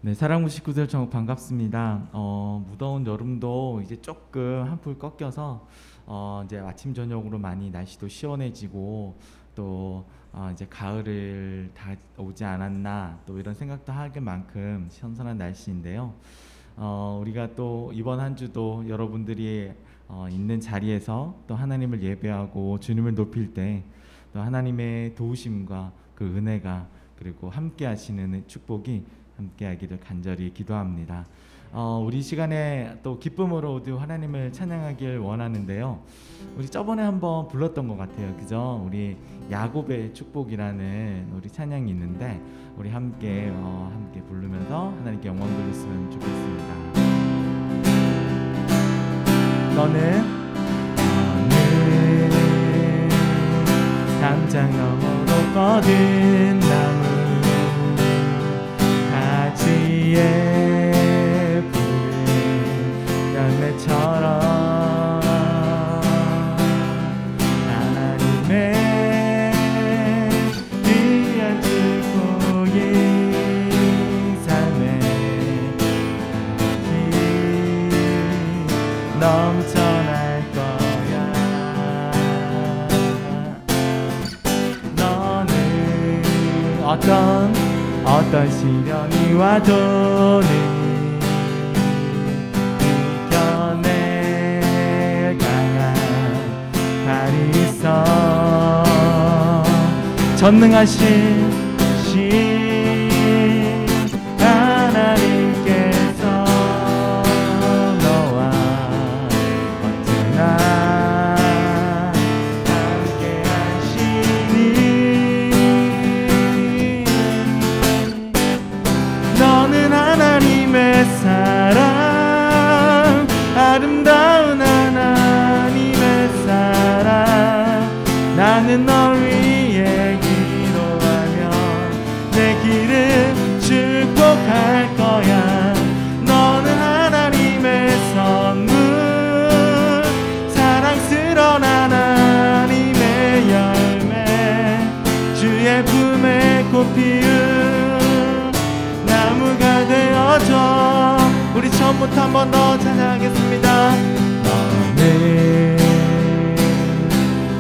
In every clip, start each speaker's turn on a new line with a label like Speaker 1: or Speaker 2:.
Speaker 1: 네, 사랑부 식구들 정말 반갑습니다. 무더운 여름도 이제 조금 한풀 꺾여서 이제 아침 저녁으로 많이 날씨도 시원해지고 또 이제 가을을 다 오지 않았나 또 이런 생각도 하게 만큼 선선한 날씨인데요. 우리가 또 이번 한 주도 여러분들이 있는 자리에서 또 하나님을 예배하고 주님을 높일 때 또 하나님의 도우심과 그 은혜가 그리고 함께 하시는 축복이 함께 하기를 간절히 기도합니다. 우리 시간에 또 기쁨으로 또 하나님을 찬양하길 원하는데요. 우리 저번에 한번 불렀던 것 같아요. 그죠? 우리 야곱의 축복이라는 우리 찬양이 있는데 우리 함께 부르면서 하나님께 영광 돌렸으면 좋겠습니다. 너는 담장 너머로 뻗은 나무 가지에 푸른 열매처럼 하나님의 귀한 축복이 삶에 넘쳐날 거야. 너는 어떤 시련이 와도 이겨낼 강한 발이 있어. 전능하신 하나님께서 너와 언제나 함께 하시니 너는 하나님의 사랑 아름다운 하나님의 사랑 나는 널 위해 기도하며 내 길을 축복할 거야. 너는 하나님의 선물 사랑스러운 하나님의 열매 주의 품에 꽃 피운 나무가 되어줘. 우리 처음부터 한 번 더 찬양하겠습니다. 너는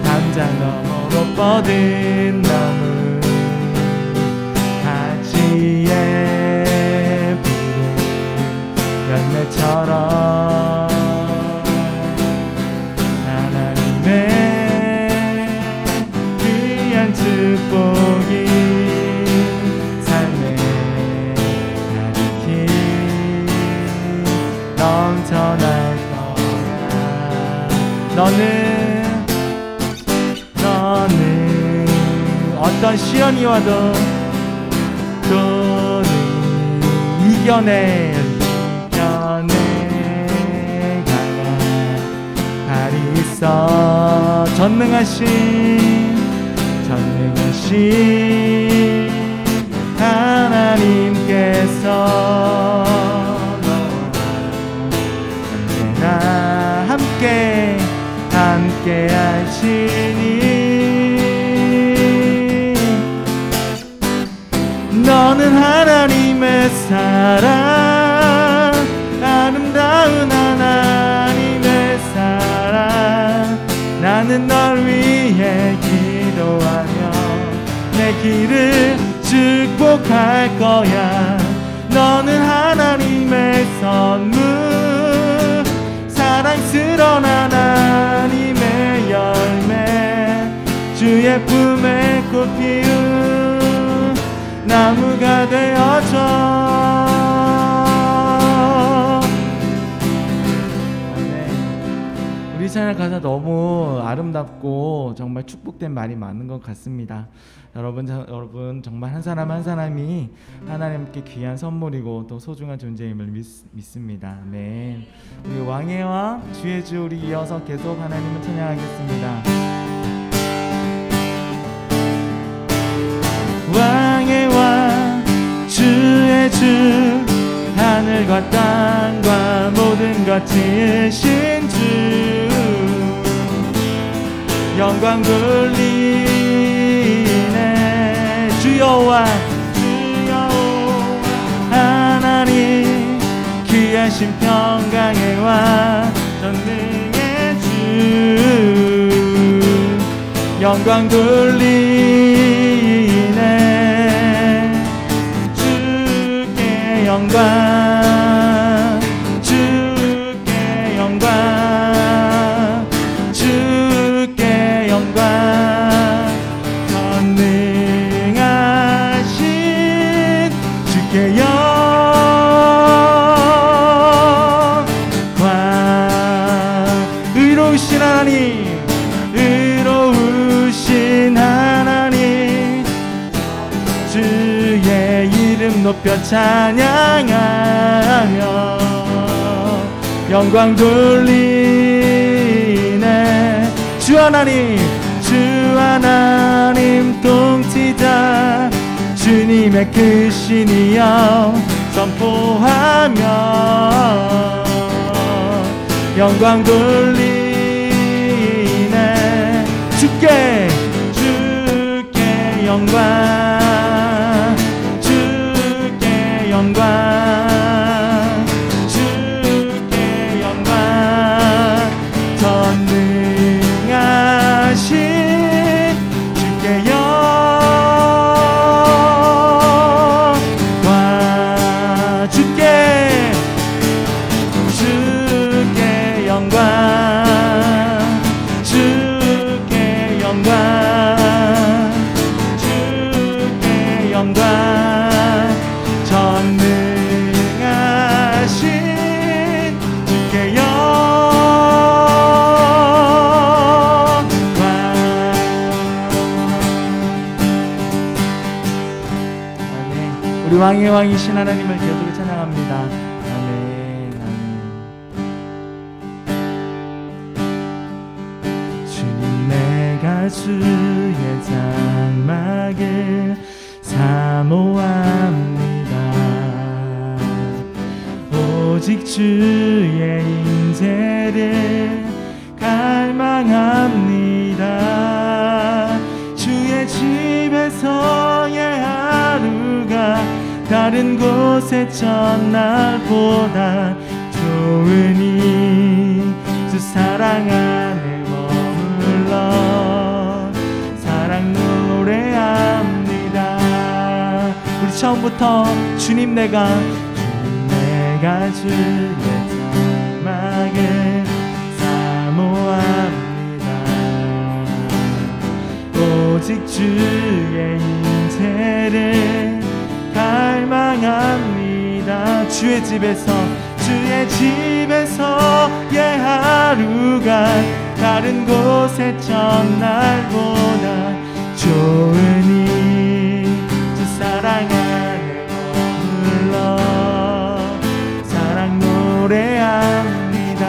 Speaker 1: 담장 너머로 뻗은 나무 가지에 푸른 열매처럼 하나님의 귀한 축복이 삶에 가득히 넘쳐날 거야. 너는 어떤 시련이 와도 또는 이겨낼 강한 발이 있어. 전능하신 하나님께서 언제나 함께 하시니 너는 하나님의 사랑 아름다운 하나님의 사랑 나는 널 위해 기도하며 내 길을 축복할 거야. 너는 하나님의 선물 사랑스러운 하나님의 열매 주의 품에 꽃 피운 나무가 되어줘. 우리 찬양 가사 너무 아름답고 정말 축복된 말이 많은 것 같습니다. 여러분 정말 한 사람 한 사람이 하나님께 귀한 선물이고 또 소중한 존재임을 믿습니다. 아멘. 우리 왕의 왕 주의 주 우리 이어서 계속 하나님을 찬양하겠습니다. 왕의 왕 주의 주 하늘과 땅과 모든 것 지으신 주 영광 돌리네. 주여와 하나 신평강의 왕 전능의 주 영광 돌리네 주께 영광 주께 영광 주께 영광 전능하신 주께 의로우신 하나님 의로우신 하나님 주의 이름 높여 찬양하며 영광 돌리네 주 하나님 통치자 주님의 크신 이여 선포하며 영광 돌리네 주께 영광 주께 영광 주께 영광 전능하신 주께 영광 주께 영광 주께 영광 주께 영광 전능하신 주께 영광 아멘. 우리 왕의 왕이신 하나님을 계속 찬양합니다. 아멘. 내가 주의 장막을 사모합니다. 오직 주의 임재를 갈망합니다. 주의 집에서의 하루가 다른 곳의 첫날보다 좋으니 주 사랑 안에 사랑 노래합니다. 우리 처음부터 주님 내가 주의 장막을 사모합니다. 오직 주의 임재를 갈망합니다. 주의 집에서의 하루가 다른 곳의 첫날보다 좋으니 주 사랑 안에 머물러 사랑 노래합니다.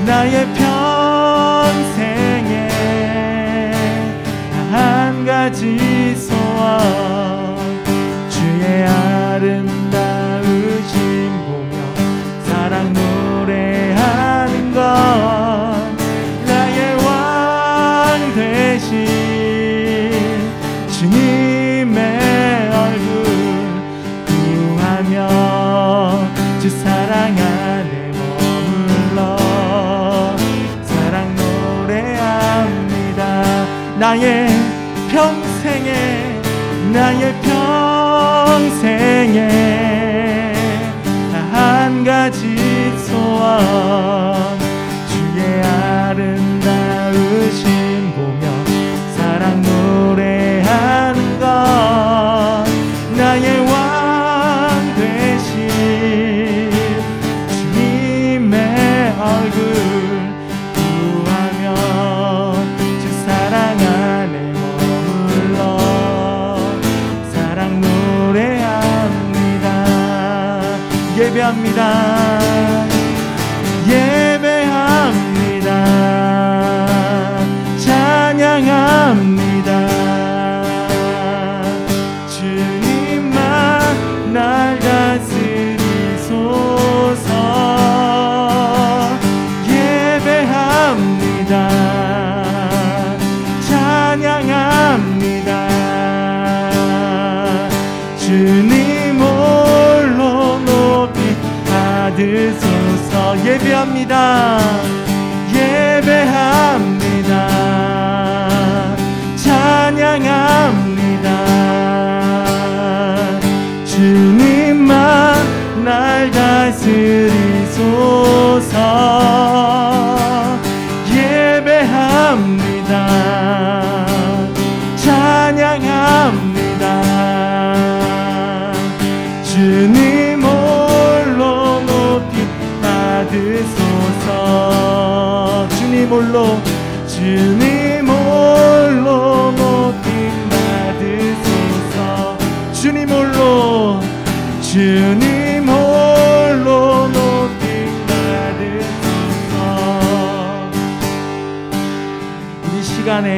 Speaker 1: 나의 평생에 한 가지 소원 주의 아름다우신 보며 사랑 노래하는 것 나의 왕 되신 주님의 얼굴 구하며 주 사랑 안에 머물러 사랑 노래합니다. 나의 평생에 한 가지 소원 주의 아름다우신 보며 사랑 노래하는 것 나의 왕 되신 주님의 얼굴 구하며 주 사랑 안에 머물러 사랑 노래합니다. 예배합니다. 찬양합니다. 주님만 날 다스리소서. 예배합니다. 찬양합니다. 주님 예배합니다. 예배합니다. 찬양합니다. 주님만 날 다스리소서. 예배합니다. 찬양합니다. 주님 홀로 높이 받으소서. 주님 홀로 높이 받으소서. 주님 홀로 높이 받으소서. 우리 시간에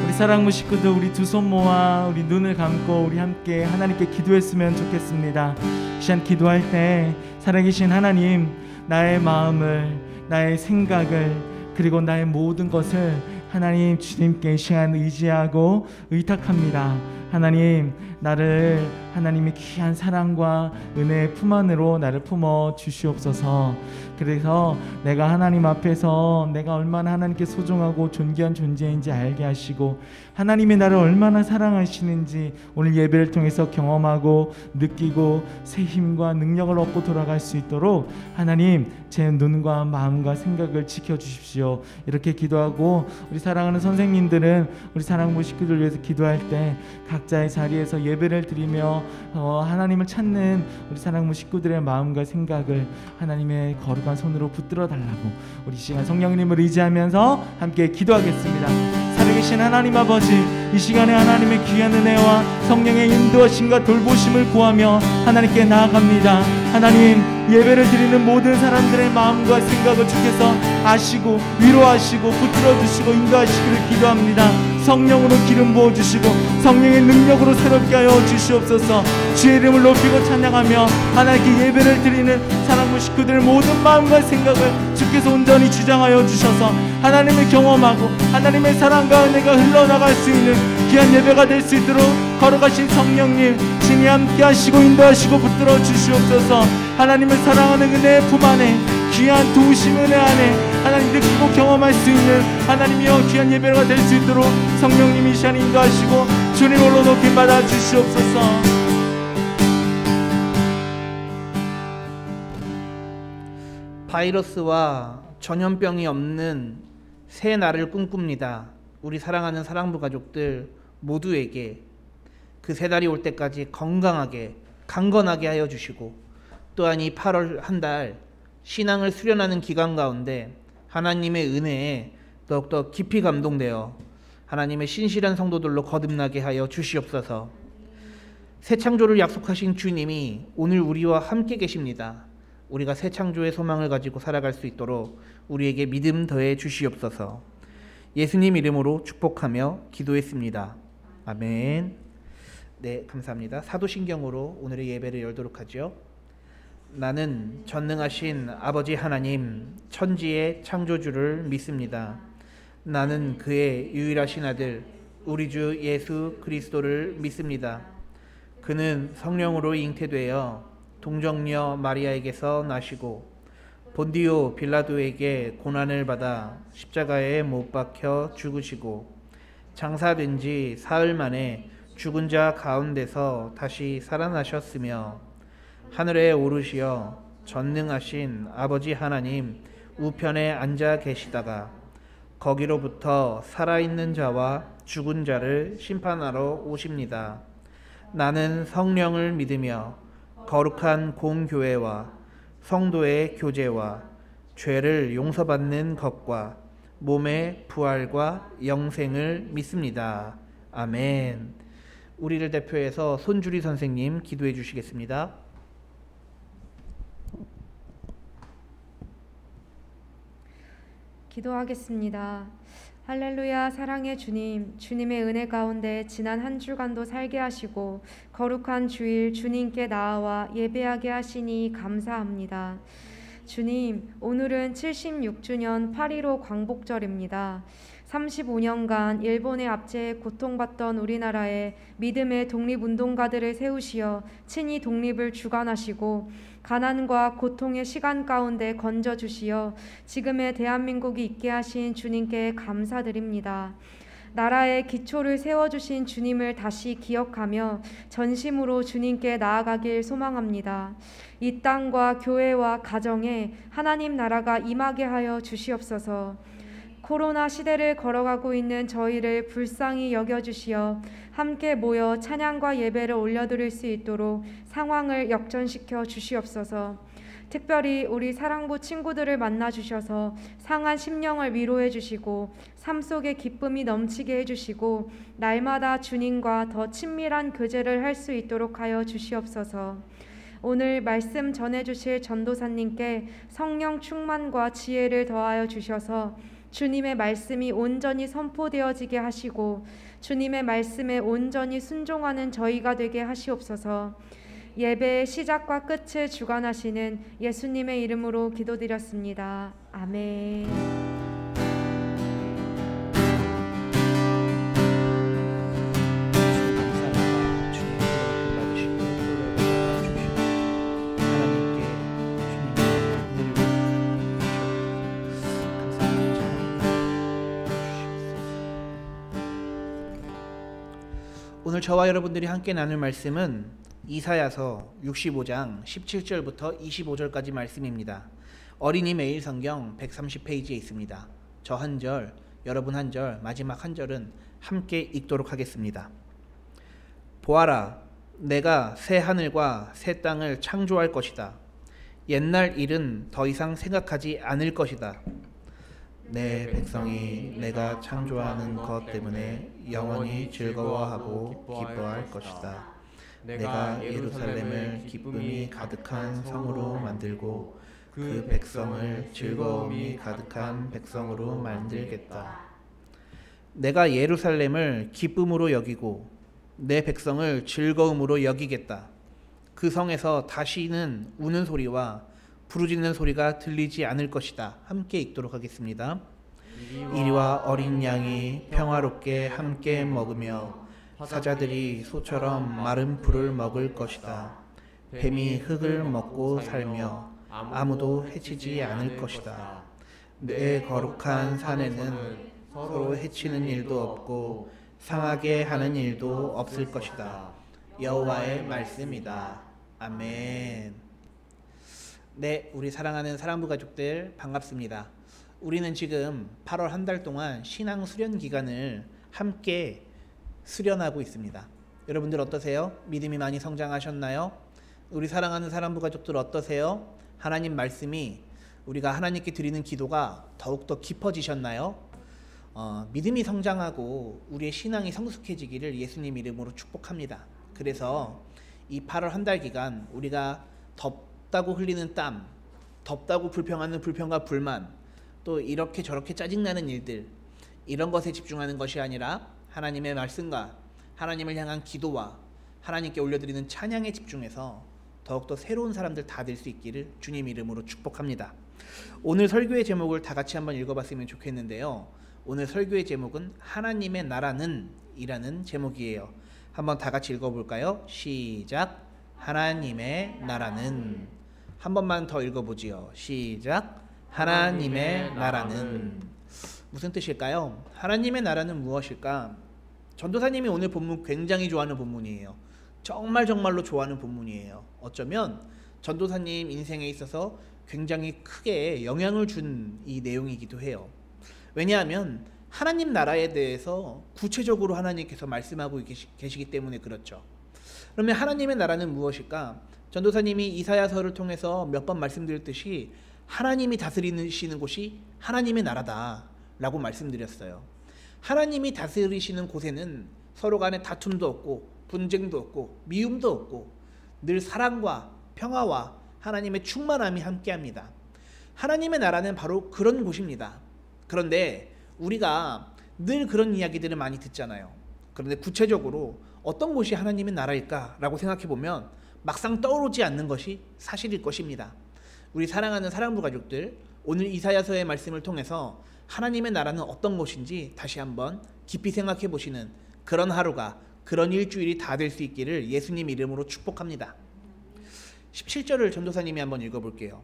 Speaker 1: 우리 사랑무 식구들 우리 두 손 모아 우리 눈을 감고 우리 함께 하나님께 기도했으면 좋겠습니다. 이 시간 기도할 때 살아계신 하나님, 나의 마음을, 나의 생각을, 그리고 나의 모든 것을 하나님 주님께 이 시간 의지하고 의탁합니다. 하나님, 나를 하나님의 귀한 사랑과 은혜의 품 안으로 나를 품어 주시옵소서. 그래서 내가 하나님 앞에서 내가 얼마나 하나님께 소중하고 존귀한 존재인지 알게 하시고 하나님이 나를 얼마나 사랑하시는지 오늘 예배를 통해서 경험하고 느끼고 새 힘과 능력을 얻고 돌아갈 수 있도록 하나님 제 눈과 마음과 생각을 지켜주십시오. 이렇게 기도하고 우리 사랑하는 선생님들은 우리 사랑부 식구들 위해서 기도할 때 각자의 자리에서 예배를 드리며 하나님을 찾는 우리 사랑부 식구들의 마음과 생각을 하나님의 거룩한 손으로 붙들어 달라고 우리 시간 성령님을 의지하면서 함께 기도하겠습니다. 살아계신 하나님 아버지, 이 시간에 하나님의 귀한 은혜와 성령의 인도하심과 돌보심을 구하며 하나님께 나아갑니다. 하나님, 예배를 드리는 모든 사람들의 마음과 생각을 주께서 아시고 위로하시고 붙들어주시고 인도하시기를 기도합니다. 성령으로 기름 부어주시고 성령의 능력으로 새롭게 하여 주시옵소서. 주의 이름을 높이고 찬양하며 하나님께 예배를 드리는 사랑부 식구들의 모든 마음과 생각을 주께서 온전히 주장하여 주셔서 하나님을 경험하고 하나님의 사랑과 은혜가 흘러나갈 수 있는 귀한 예배가 될 수 있도록 거룩하신 성령님 친히 함께 하시고 인도하시고 붙들어 주시옵소서. 하나님을 사랑하는 은혜의 품 안에 귀한 도우심 은혜 안에 하나님 느끼고 경험할 수 있는 하나님이여 귀한 예배가 될 수 있도록 성령님이 이 시간에 인도하시고 주님 홀로 높이 받아 주시옵소서.
Speaker 2: 바이러스와 전염병이 없는 새 날을 꿈꿉니다. 우리 사랑하는 사랑부 가족들 모두에게 그 새 달이 올 때까지 건강하게 강건하게 하여 주시고 또한 이 8월 한 달 신앙을 수련하는 기간 가운데 하나님의 은혜에 더욱더 깊이 감동되어 하나님의 신실한 성도들로 거듭나게 하여 주시옵소서. 새 창조를 약속하신 주님이 오늘 우리와 함께 계십니다. 우리가 새 창조의 소망을 가지고 살아갈 수 있도록 우리에게 믿음 더해 주시옵소서. 예수님 이름으로 축복하며 기도했습니다. 아멘. 네, 감사합니다. 사도신경으로 오늘의 예배를 열도록 하죠. 나는 전능하신 아버지 하나님 천지의 창조주를 믿습니다. 나는 그의 유일하신 아들 우리 주 예수 그리스도를 믿습니다. 그는 성령으로 잉태되어 동정녀 마리아에게서 나시고 본디오 빌라도에게 고난을 받아 십자가에 못 박혀 죽으시고 장사된 지 사흘 만에 죽은 자 가운데서 다시 살아나셨으며 하늘에 오르시어 전능하신 아버지 하나님 우편에 앉아 계시다가 거기로부터 살아있는 자와 죽은 자를 심판하러 오십니다. 나는 성령을 믿으며 거룩한 공교회와 성도의 교제와 죄를 용서받는 것과 몸의 부활과 영생을 믿습니다. 아멘. 우리를 대표해서 손주리 선생님 기도해 주시겠습니다.
Speaker 3: 기도하겠습니다. 할렐루야. 사랑의 주님, 주님의 은혜 가운데 지난 한 주간도 살게 하시고 거룩한 주일 주님께 나아와 예배하게 하시니 감사합니다. 주님, 오늘은 76주년 8.15 광복절입니다. 35년간 일본의 압제에 고통받던 우리나라에 믿음의 독립운동가들을 세우시어 친히 독립을 주관하시고 가난과 고통의 시간 가운데 건져주시어 지금의 대한민국이 있게 하신 주님께 감사드립니다. 나라의 기초를 세워주신 주님을 다시 기억하며 전심으로 주님께 나아가길 소망합니다. 이 땅과 교회와 가정에 하나님 나라가 임하게 하여 주시옵소서. 코로나 시대를 걸어가고 있는 저희를 불쌍히 여겨주시어 함께 모여 찬양과 예배를 올려드릴 수 있도록 상황을 역전시켜 주시옵소서. 특별히 우리 사랑부 친구들을 만나 주셔서 상한 심령을 위로해 주시고 삶 속에 기쁨이 넘치게 해주시고 날마다 주님과 더 친밀한 교제를 할 수 있도록 하여 주시옵소서. 오늘 말씀 전해주실 전도사님께 성령 충만과 지혜를 더하여 주셔서 주님의 말씀이 온전히 선포되어지게 하시고 주님의 말씀에 온전히 순종하는 저희가 되게 하시옵소서. 예배의 시작과 끝을 주관하시는 예수님의 이름으로 기도드렸습니다. 아멘.
Speaker 2: 오늘 저와 여러분들이 함께 나눌 말씀은 이사야서 65장 17절부터 25절까지 말씀입니다. 어린이 매일 성경 130페이지에 있습니다. 저 한 절, 여러분 한 절, 마지막 한 절은 함께 읽도록 하겠습니다. 보아라, 내가 새 하늘과 새 땅을 창조할 것이다. 옛날 일은 더 이상 생각하지 않을 것이다. 내 백성이 내가 창조하는 것 때문에 영원히 즐거워하고 기뻐할 것이다. 내가 예루살렘을 기쁨이 가득한 성으로 만들고 그 백성을 즐거움이 가득한 백성으로 만들겠다. 내가 예루살렘을 기쁨으로 여기고 내 백성을 즐거움으로 여기겠다. 그 성에서 다시는 우는 소리와 부르짖는 소리가 들리지 않을 것이다. 함께 읽도록 하겠습니다. 이리와 어린 양이 평화롭게 함께 먹으며 사자들이 소처럼 마른 풀을 먹을 것이다. 뱀이 흙을 먹고 살며 아무도 해치지 않을 것이다. 내 거룩한 산에는 서로 해치는 일도 없고 상하게 하는 일도 없을 것이다. 여호와의 말씀이다. 아멘. 네, 우리 사랑하는 사랑부 가족들 반갑습니다. 우리는 지금 8월 한 달 동안 신앙 수련 기간을 함께 수련하고 있습니다. 여러분들 어떠세요? 믿음이 많이 성장하셨나요? 우리 사랑하는 사랑부 가족들 어떠세요? 하나님 말씀이 우리가 하나님께 드리는 기도가 더욱더 깊어지셨나요? 믿음이 성장하고 우리의 신앙이 성숙해지기를 예수님 이름으로 축복합니다. 그래서 이 8월 한 달 기간 우리가 덥다고 흘리는 땀, 덥다고 불평하는 불평과 불만, 또 이렇게 저렇게 짜증나는 일들, 이런 것에 집중하는 것이 아니라 하나님의 말씀과 하나님을 향한 기도와 하나님께 올려드리는 찬양에 집중해서 더욱더 새로운 사람들 다 될 수 있기를 주님 이름으로 축복합니다. 오늘 설교의 제목을 다 같이 한번 읽어봤으면 좋겠는데요. 오늘 설교의 제목은 하나님의 나라는 이라는 제목이에요. 한번 다 같이 읽어볼까요? 시작. 하나님의 나라는. 한 번만 더 읽어보지요. 시작. 하나님의 나라는. 무슨 뜻일까요? 하나님의 나라는 무엇일까? 전도사님이 오늘 본문 굉장히 좋아하는 본문이에요. 정말로 좋아하는 본문이에요. 어쩌면 전도사님 인생에 있어서 굉장히 크게 영향을 준 이 내용이기도 해요. 왜냐하면 하나님 나라에 대해서 구체적으로 하나님께서 말씀하고 계시기 때문에 그렇죠. 그러면 하나님의 나라는 무엇일까? 전도사님이 이사야서를 통해서 몇 번 말씀드렸듯이 하나님이 다스리시는 곳이 하나님의 나라다라고 말씀드렸어요. 하나님이 다스리시는 곳에는 서로 간에 다툼도 없고 분쟁도 없고 미움도 없고 늘 사랑과 평화와 하나님의 충만함이 함께합니다. 하나님의 나라는 바로 그런 곳입니다. 그런데 우리가 늘 그런 이야기들을 많이 듣잖아요. 그런데 구체적으로 어떤 곳이 하나님의 나라일까라고 생각해보면 막상 떠오르지 않는 것이 사실일 것입니다. 우리 사랑하는 사랑부 가족들, 오늘 이사야서의 말씀을 통해서 하나님의 나라는 어떤 곳인지 다시 한번 깊이 생각해 보시는 그런 하루가, 그런 일주일이 다 될 수 있기를 예수님 이름으로 축복합니다. 17절을 전도사님이 한번 읽어볼게요.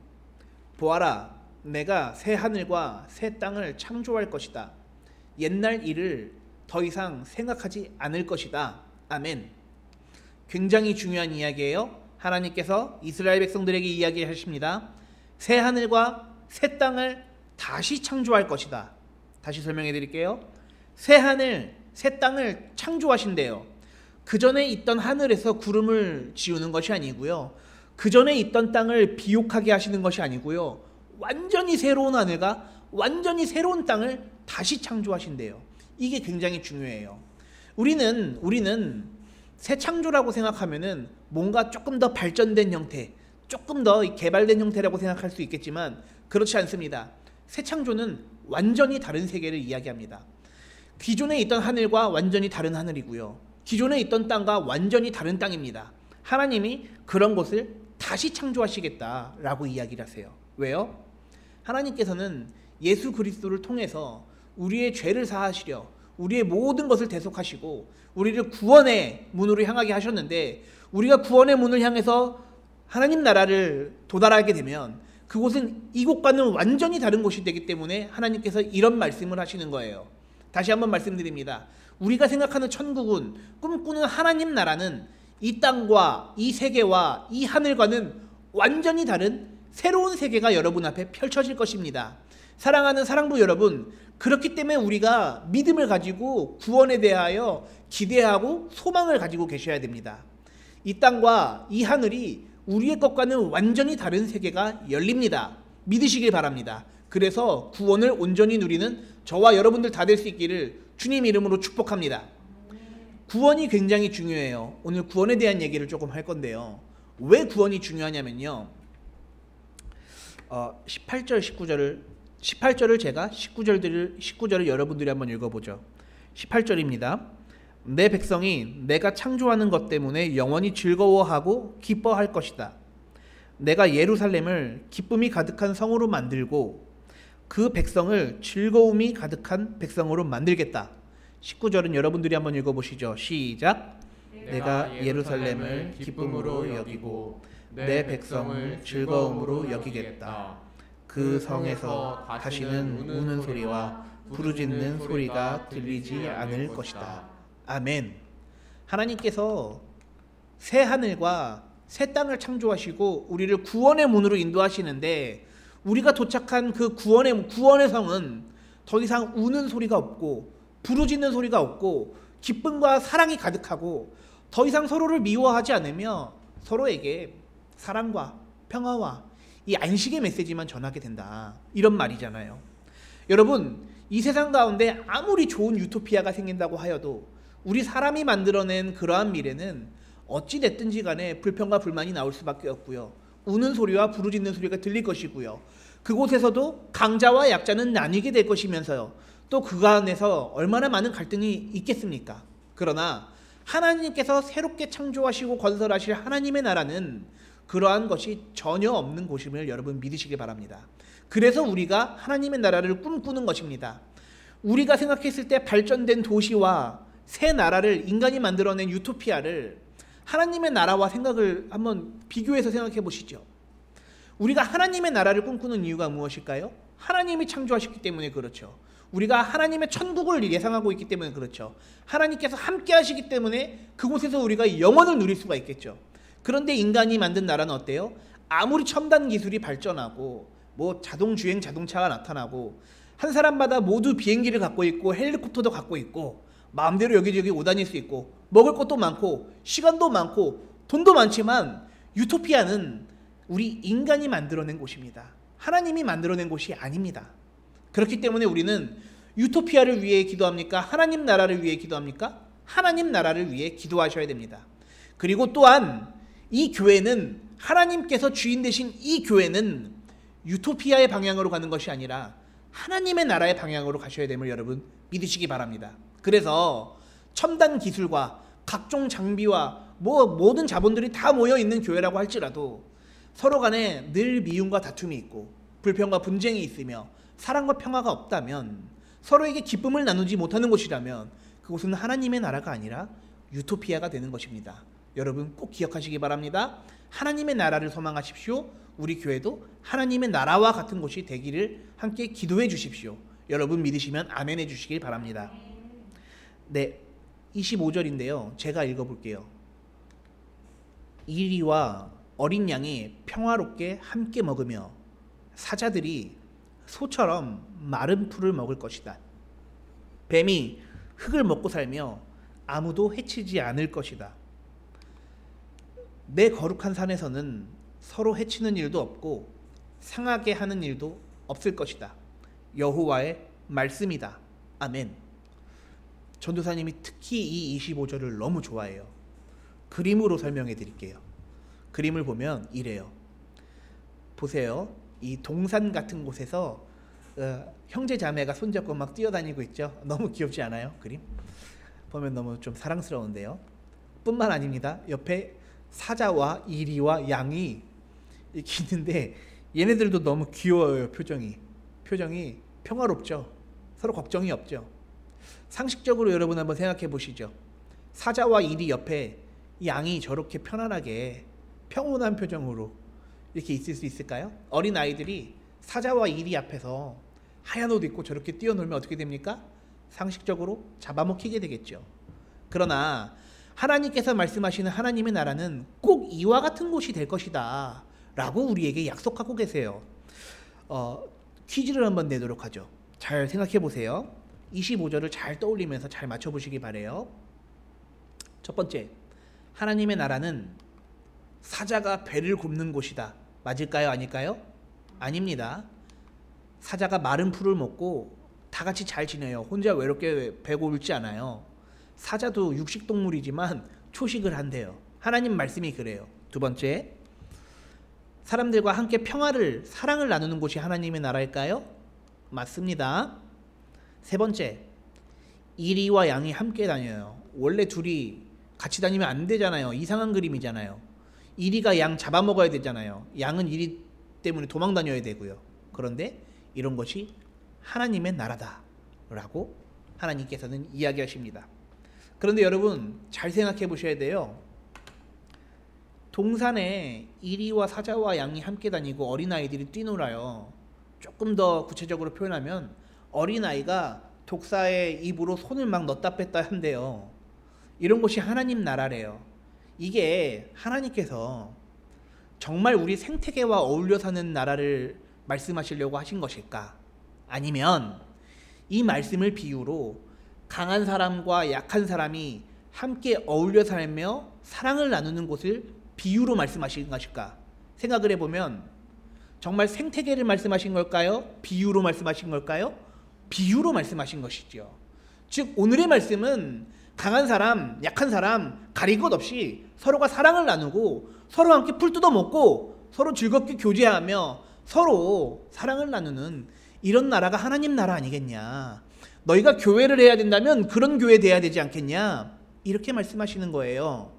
Speaker 2: 보아라, 내가 새 하늘과 새 땅을 창조할 것이다. 옛날 일을 더 이상 생각하지 않을 것이다. 아멘. 굉장히 중요한 이야기예요. 하나님께서 이스라엘 백성들에게 이야기하십니다. 새 하늘과 새 땅을 다시 창조할 것이다. 다시 설명해 드릴게요. 새 하늘, 새 땅을 창조하신대요. 그 전에 있던 하늘에서 구름을 지우는 것이 아니고요, 그 전에 있던 땅을 비옥하게 하시는 것이 아니고요, 완전히 새로운 하늘과 완전히 새로운 땅을 다시 창조하신대요. 이게 굉장히 중요해요. 우리는 새 창조라고 생각하면은 뭔가 조금 더 발전된 형태, 조금 더 개발된 형태라고 생각할 수 있겠지만 그렇지 않습니다. 새 창조는 완전히 다른 세계를 이야기합니다. 기존에 있던 하늘과 완전히 다른 하늘이고요, 기존에 있던 땅과 완전히 다른 땅입니다. 하나님이 그런 곳을 다시 창조하시겠다라고 이야기를 하세요. 왜요? 하나님께서는 예수 그리스도를 통해서 우리의 죄를 사하시려 우리의 모든 것을 대속하시고 우리를 구원의 문으로 향하게 하셨는데, 우리가 구원의 문을 향해서 하나님 나라를 도달하게 되면 그곳은 이곳과는 완전히 다른 곳이 되기 때문에 하나님께서 이런 말씀을 하시는 거예요. 다시 한번 말씀드립니다. 우리가 생각하는 천국은, 꿈꾸는 하나님 나라는 이 땅과 이 세계와 이 하늘과는 완전히 다른 새로운 세계가 여러분 앞에 펼쳐질 것입니다. 사랑하는 사랑부 여러분, 그렇기 때문에 우리가 믿음을 가지고 구원에 대하여 기대하고 소망을 가지고 계셔야 됩니다. 이 땅과 이 하늘이 우리의 것과는 완전히 다른 세계가 열립니다. 믿으시길 바랍니다. 그래서 구원을 온전히 누리는 저와 여러분들 다 될 수 있기를 주님 이름으로 축복합니다. 구원이 굉장히 중요해요. 오늘 구원에 대한 얘기를 조금 할 건데요. 왜 구원이 중요하냐면요, 18절을 제가 19절을 여러분들이 한번 읽어보죠. 18절입니다. 내 백성이 내가 창조하는 것 때문에 영원히 즐거워하고 기뻐할 것이다. 내가 예루살렘을 기쁨이 가득한 성으로 만들고 그 백성을 즐거움이 가득한 백성으로 만들겠다. 19절은 여러분들이 한번 읽어보시죠. 시작. 내가 예루살렘을 기쁨으로 여기고 내 백성을 즐거움으로 여기겠다. 그 성에서 다시는 우는 소리와 부르짖는 소리가 들리지 않을 것이다. 아멘. 하나님께서 새 하늘과 새 땅을 창조하시고 우리를 구원의 문으로 인도하시는데, 우리가 도착한 그 구원의 성은 더 이상 우는 소리가 없고 부르짖는 소리가 없고 기쁨과 사랑이 가득하고, 더 이상 서로를 미워하지 않으며 서로에게 사랑과 평화와 이 안식의 메시지만 전하게 된다, 이런 말이잖아요. 여러분, 이 세상 가운데 아무리 좋은 유토피아가 생긴다고 하여도 우리 사람이 만들어낸 그러한 미래는 어찌 됐든지 간에 불평과 불만이 나올 수밖에 없고요, 우는 소리와 부르짖는 소리가 들릴 것이고요, 그곳에서도 강자와 약자는 나뉘게 될 것이면서요, 또 그 안에서 얼마나 많은 갈등이 있겠습니까? 그러나 하나님께서 새롭게 창조하시고 건설하실 하나님의 나라는 그러한 것이 전혀 없는 곳임을 여러분 믿으시기 바랍니다. 그래서 우리가 하나님의 나라를 꿈꾸는 것입니다. 우리가 생각했을 때 발전된 도시와 새 나라를, 인간이 만들어낸 유토피아를 하나님의 나라와 생각을 한번 비교해서 생각해 보시죠. 우리가 하나님의 나라를 꿈꾸는 이유가 무엇일까요? 하나님이 창조하셨기 때문에 그렇죠. 우리가 하나님의 천국을 예상하고 있기 때문에 그렇죠. 하나님께서 함께 하시기 때문에 그곳에서 우리가 영원을 누릴 수가 있겠죠. 그런데 인간이 만든 나라는 어때요? 아무리 첨단 기술이 발전하고 뭐 자동주행 자동차가 나타나고 한 사람마다 모두 비행기를 갖고 있고 헬리콥터도 갖고 있고 마음대로 여기저기 오다닐 수 있고 먹을 것도 많고 시간도 많고 돈도 많지만, 유토피아는 우리 인간이 만들어낸 곳입니다. 하나님이 만들어낸 곳이 아닙니다. 그렇기 때문에 우리는 유토피아를 위해 기도합니까? 하나님 나라를 위해 기도합니까? 하나님 나라를 위해 기도하셔야 됩니다. 그리고 또한 이 교회는, 하나님께서 주인 되신 이 교회는 유토피아의 방향으로 가는 것이 아니라 하나님의 나라의 방향으로 가셔야 됨을 여러분 믿으시기 바랍니다. 그래서 첨단 기술과 각종 장비와 모든 자본들이 다 모여 있는 교회라고 할지라도 서로 간에 늘 미움과 다툼이 있고 불평과 분쟁이 있으며 사랑과 평화가 없다면, 서로에게 기쁨을 나누지 못하는 곳이라면 그곳은 하나님의 나라가 아니라 유토피아가 되는 것입니다. 여러분 꼭 기억하시기 바랍니다. 하나님의 나라를 소망하십시오. 우리 교회도 하나님의 나라와 같은 곳이 되기를 함께 기도해 주십시오. 여러분 믿으시면 아멘 해 주시길 바랍니다. 네, 25절인데요. 제가 읽어볼게요. 이리와 어린 양이 평화롭게 함께 먹으며 사자들이 소처럼 마른 풀을 먹을 것이다. 뱀이 흙을 먹고 살며 아무도 해치지 않을 것이다. 내 거룩한 산에서는 서로 해치는 일도 없고 상하게 하는 일도 없을 것이다. 여호와의 말씀이다. 아멘. 전도사님이 특히 이 25절을 너무 좋아해요. 그림으로 설명해 드릴게요. 그림을 보면 이래요. 보세요. 이 동산 같은 곳에서 형제 자매가 손잡고 막 뛰어다니고 있죠. 너무 귀엽지 않아요? 그림 보면 너무 좀 사랑스러운데요. 뿐만 아닙니다. 옆에 사자와 이리와 양이 이렇게 있는데 얘네들도 너무 귀여워요. 표정이 평화롭죠. 서로 걱정이 없죠. 상식적으로 여러분 한번 생각해 보시죠. 사자와 이리 옆에 양이 저렇게 편안하게 평온한 표정으로 이렇게 있을 수 있을까요? 어린 아이들이 사자와 이리 앞에서 하얀 옷 입고 저렇게 뛰어놀면 어떻게 됩니까? 상식적으로 잡아먹히게 되겠죠. 그러나 하나님께서 말씀하시는 하나님의 나라는 꼭 이와 같은 곳이 될 것이다 라고 우리에게 약속하고 계세요. 퀴즈를 한번 내도록 하죠. 잘 생각해 보세요. 25절을 잘 떠올리면서 잘 맞춰보시기 바래요. 첫 번째, 하나님의 나라는 사자가 배를 굽는 곳이다. 맞을까요? 아닐까요? 아닙니다. 사자가 마른 풀을 먹고 다 같이 잘 지내요. 혼자 외롭게 배고 울지 않아요. 사자도 육식동물이지만 초식을 한대요. 하나님 말씀이 그래요. 두 번째, 사람들과 함께 평화를, 사랑을 나누는 곳이 하나님의 나라일까요? 맞습니다. 세 번째, 이리와 양이 함께 다녀요. 원래 둘이 같이 다니면 안 되잖아요. 이상한 그림이잖아요. 이리가 양 잡아먹어야 되잖아요. 양은 이리 때문에 도망 다녀야 되고요. 그런데 이런 것이 하나님의 나라다 라고 하나님께서는 이야기하십니다. 그런데 여러분 잘 생각해 보셔야 돼요. 동산에 이리와 사자와 양이 함께 다니고 어린아이들이 뛰놀아요. 조금 더 구체적으로 표현하면 어린아이가 독사의 입으로 손을 막 넣다 뺐다 한대요. 이런 것이 하나님 나라래요. 이게 하나님께서 정말 우리 생태계와 어울려 사는 나라를 말씀하시려고 하신 것일까? 아니면 이 말씀을 비유로 강한 사람과 약한 사람이 함께 어울려 살며 사랑을 나누는 곳을 비유로 말씀하신 것일까? 생각을 해보면 정말 생태계를 말씀하신 걸까요? 비유로 말씀하신 걸까요? 비유로 말씀하신 것이죠. 즉 오늘의 말씀은 강한 사람, 약한 사람 가릴 것 없이 서로가 사랑을 나누고 서로 함께 풀 뜯어 먹고 서로 즐겁게 교제하며 서로 사랑을 나누는 이런 나라가 하나님 나라 아니겠냐. 너희가 교회를 해야 된다면 그런 교회 돼야 되지 않겠냐. 이렇게 말씀하시는 거예요.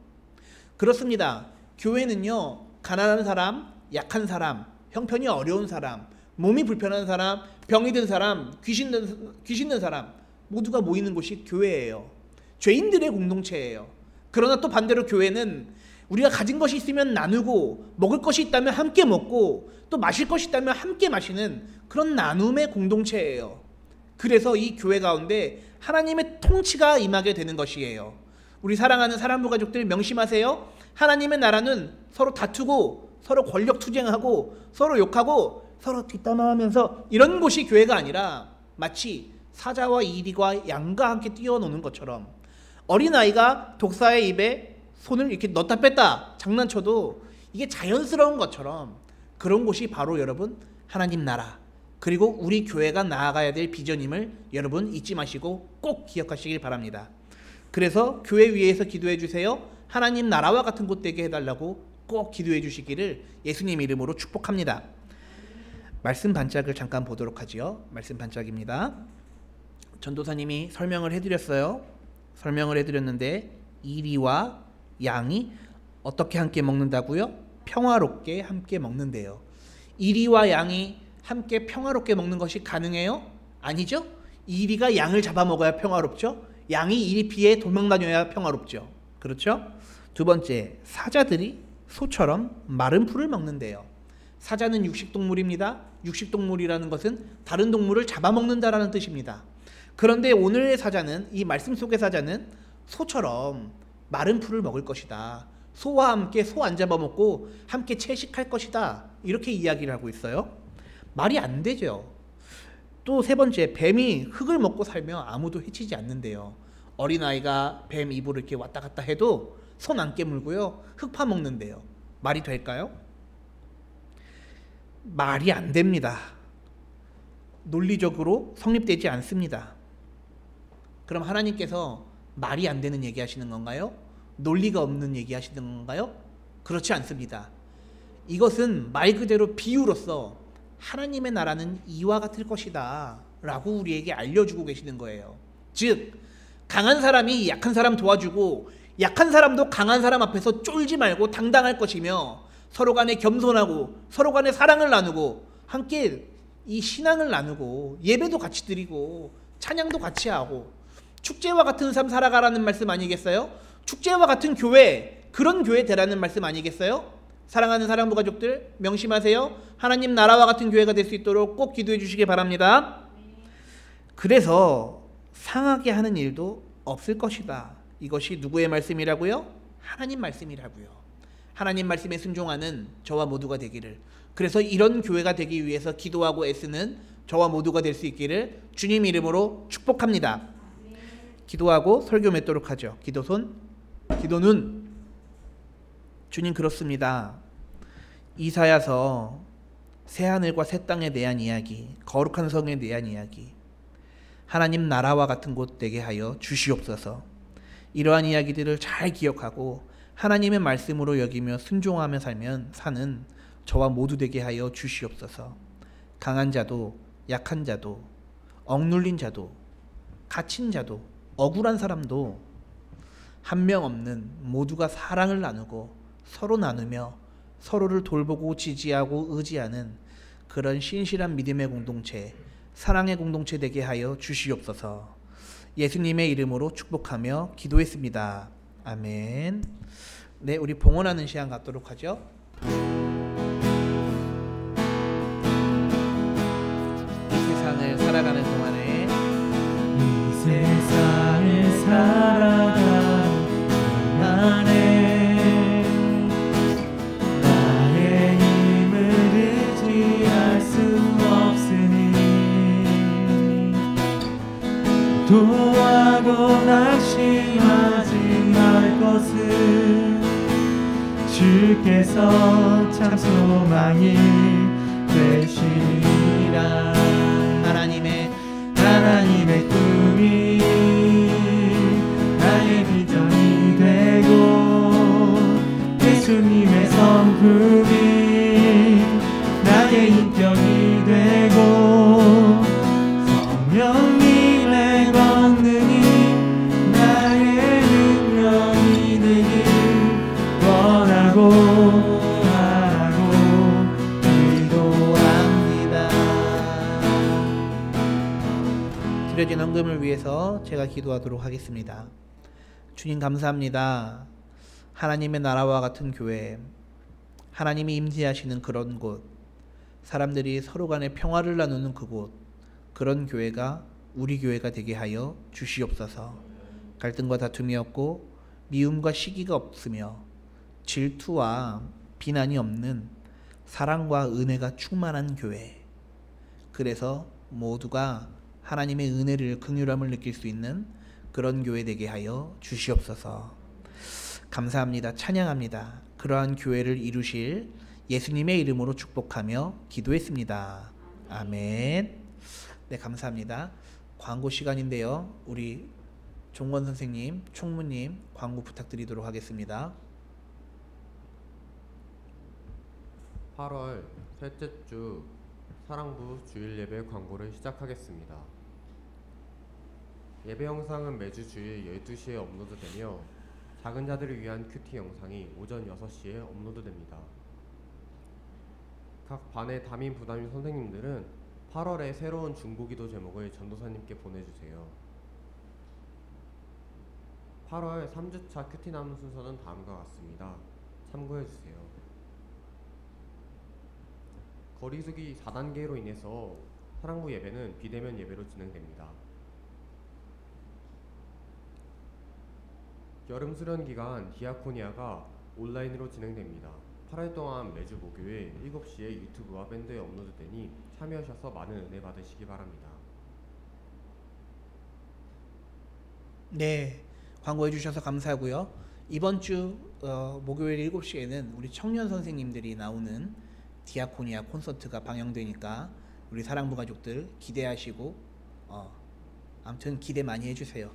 Speaker 2: 그렇습니다. 교회는요, 가난한 사람, 약한 사람, 형편이 어려운 사람, 몸이 불편한 사람, 병이 든 사람, 귀신 든 사람 모두가 모이는 곳이 교회예요. 죄인들의 공동체예요. 그러나 또 반대로 교회는 우리가 가진 것이 있으면 나누고 먹을 것이 있다면 함께 먹고 또 마실 것이 있다면 함께 마시는 그런 나눔의 공동체예요. 그래서 이 교회 가운데 하나님의 통치가 임하게 되는 것이에요. 우리 사랑하는 사랑부 가족들 명심하세요. 하나님의 나라는 서로 다투고 서로 권력 투쟁하고 서로 욕하고 서로 뒷담화하면서 이런 곳이 교회가 아니라 마치 사자와 이리와 양과 함께 뛰어노는 것처럼 어린아이가 독사의 입에 손을 이렇게 넣다 뺐다 장난쳐도 이게 자연스러운 것처럼 그런 곳이 바로 여러분 하나님 나라 그리고 우리 교회가 나아가야 될 비전임을 여러분 잊지 마시고 꼭 기억하시길 바랍니다. 그래서 교회 위에서 기도해 주세요. 하나님 나라와 같은 곳 되게 해달라고 꼭 기도해 주시기를 예수님 이름으로 축복합니다. 말씀 반짝을 잠깐 보도록 하지요. 말씀 반짝입니다. 전도사님이 설명을 해드렸어요. 설명을 해드렸는데 이리와 양이 어떻게 함께 먹는다고요? 평화롭게 함께 먹는데요. 이리와 양이 함께 평화롭게 먹는 것이 가능해요? 아니죠? 이리가 양을 잡아먹어야 평화롭죠? 양이 이리 피해 도망다녀야 평화롭죠. 그렇죠? 두 번째, 사자들이 소처럼 마른 풀을 먹는데요. 사자는 육식동물입니다. 육식동물이라는 것은 다른 동물을 잡아먹는다라는 뜻입니다. 그런데 오늘의 사자는, 이 말씀 속의 사자는 소처럼 마른 풀을 먹을 것이다. 소와 함께 소 안 잡아먹고 함께 채식할 것이다. 이렇게 이야기를 하고 있어요. 말이 안 되죠. 또 세 번째, 뱀이 흙을 먹고 살며 아무도 해치지 않는데요. 어린아이가 뱀 입으로 이렇게 왔다 갔다 해도 손 안 깨물고요. 흙 파먹는데요. 말이 될까요? 말이 안 됩니다. 논리적으로 성립되지 않습니다. 그럼 하나님께서 말이 안 되는 얘기 하시는 건가요? 논리가 없는 얘기 하시는 건가요? 그렇지 않습니다. 이것은 말 그대로 비유로서 하나님의 나라는 이와 같을 것이다 라고 우리에게 알려주고 계시는 거예요. 즉 강한 사람이 약한 사람 도와주고 약한 사람도 강한 사람 앞에서 쫄지 말고 당당할 것이며 서로 간에 겸손하고 서로 간에 사랑을 나누고 함께 이 신앙을 나누고 예배도 같이 드리고 찬양도 같이 하고 축제와 같은 삶 살아가라는 말씀 아니겠어요? 축제와 같은 교회, 그런 교회 되라는 말씀 아니겠어요? 사랑하는 사랑부 가족들 명심하세요. 하나님 나라와 같은 교회가 될 수 있도록 꼭 기도해 주시기 바랍니다. 그래서 상하게 하는 일도 없을 것이다. 이것이 누구의 말씀이라고요? 하나님 말씀이라고요. 하나님 말씀에 순종하는 저와 모두가 되기를, 그래서 이런 교회가 되기 위해서 기도하고 애쓰는 저와 모두가 될 수 있기를 주님 이름으로 축복합니다. 기도하고 설교 맺도록 하죠. 기도는 주님 그렇습니다. 이사야서 새하늘과 새 땅에 대한 이야기, 거룩한 성에 대한 이야기, 하나님 나라와 같은 곳 되게 하여 주시옵소서. 이러한 이야기들을 잘 기억하고 하나님의 말씀으로 여기며 순종하며 사는 저와 모두 되게 하여 주시옵소서. 강한 자도 약한 자도 억눌린 자도 갇힌 자도 억울한 사람도 한 명 없는 모두가 사랑을 나누고 서로 나누며 서로를 돌보고 지지하고 의지하는 그런 신실한 믿음의 공동체, 사랑의 공동체 되게 하여 주시옵소서. 예수님의 이름으로 축복하며 기도했습니다. 아멘. 네, 우리 봉헌하는 시간 갖도록 하죠. 이 세상을 살아가는 동안에
Speaker 1: 이 세상을 살아가는 동안에 나의 힘을 의지할 수 없으니 도하고 낙심하지 말 것을 주께서 참 소망이 되시리라. 하나님의 꿈이 나의 비전이 되고 예수님의 성품이 나의 인격이 되고 성령님의 권능이 나의 능력이 되길 원하고 바라고 기도합니다.
Speaker 2: 드려진 헌금을 위해서 제가 기도하도록 하겠습니다. 주님 감사합니다. 하나님의 나라와 같은 교회, 하나님이 임재하시는 그런 곳, 사람들이 서로 간에 평화를 나누는 그곳, 그런 교회가 우리 교회가 되게 하여 주시옵소서. 갈등과 다툼이 없고 미움과 시기가 없으며 질투와 비난이 없는 사랑과 은혜가 충만한 교회, 그래서 모두가 하나님의 은혜를, 긍휼함을 느낄 수 있는 그런 교회 되게 하여 주시옵소서. 감사합니다. 찬양합니다. 그러한 교회를 이루실 예수님의 이름으로 축복하며 기도했습니다. 아멘. 네, 감사합니다. 광고 시간인데요. 우리 종원 선생님, 총무님 광고 부탁드리도록 하겠습니다.
Speaker 4: 8월 셋째 주 사랑부 주일 예배 광고를 시작하겠습니다. 예배 영상은 매주 주일 12시에 업로드되며 작은 자들을 위한 큐티 영상이 오전 6시에 업로드됩니다. 각 반의 담임 부담임 선생님들은 8월에 새로운 중보기도 제목을 전도사님께 보내주세요. 8월 3주차 큐티 남은 순서는 다음과 같습니다. 참고해주세요. 거리두기 4단계로 인해서 사랑부 예배는 비대면 예배로 진행됩니다. 여름 수련 기간 디아코니아가 온라인으로 진행됩니다. 8월 동안 매주 목요일 7시에 유튜브와 밴드에 업로드되니 참여하셔서 많은 은혜 받으시기 바랍니다.
Speaker 2: 네, 광고해 주셔서 감사하고요. 이번 주 목요일 7시에는 우리 청년 선생님들이 나오는 디아코니아 콘서트가 방영되니까 우리 사랑부 가족들 기대하시고 아무튼 기대 많이 해주세요.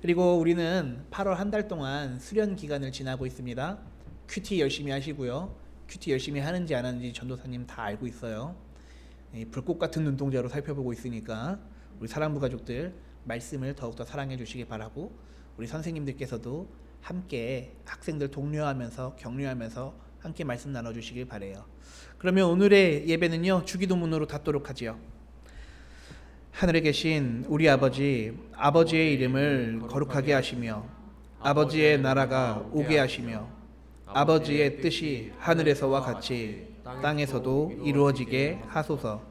Speaker 2: 그리고 우리는 8월 한 달 동안 수련 기간을 지나고 있습니다. 큐티 열심히 하시고요. 큐티 열심히 하는지 안 하는지 전도사님 다 알고 있어요. 불꽃 같은 눈동자로 살펴보고 있으니까 우리 사랑부 가족들 말씀을 더욱더 사랑해 주시기 바라고, 우리 선생님들께서도 함께 학생들 독려하면서 격려하면서 함께 말씀 나눠주시길 바래요. 그러면 오늘의 예배는요, 주기도문으로 닫도록 하지요. 하늘에 계신 우리 아버지, 아버지의 이름을 거룩하게 하시며 아버지의 나라가 오게 하시며 아버지의 뜻이 하늘에서와 같이 땅에서도 이루어지게 하소서.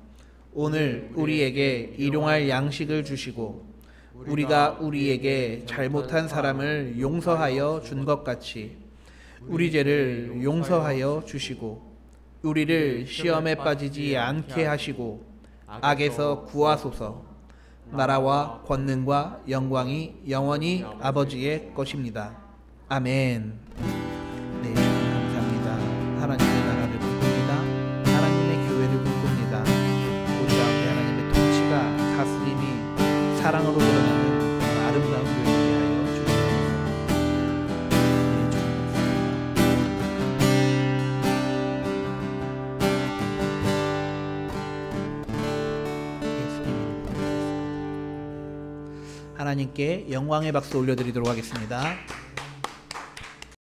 Speaker 2: 오늘 우리에게 일용할 양식을 주시고 우리가 우리에게 잘못한 사람을 용서하여 준 것 같이 우리 죄를 용서하여 주시고 우리를 시험에 빠지지 않게 하시고 악에서 구하소서. 나라와 권능과 영광이 영원히 아버지의 것입니다. 아멘. 네, 감사합니다. 하나님의 나라를 꿈꿉니다. 하나님의 교회를 꿈꿉니다. 우리 가운데 하나님의 통치가 다스림이 사랑으로 드러나는 그런 아름다운 교회 되게 하여 주시옵소서. 하나님께 영광의 박수 올려드리도록 하겠습니다.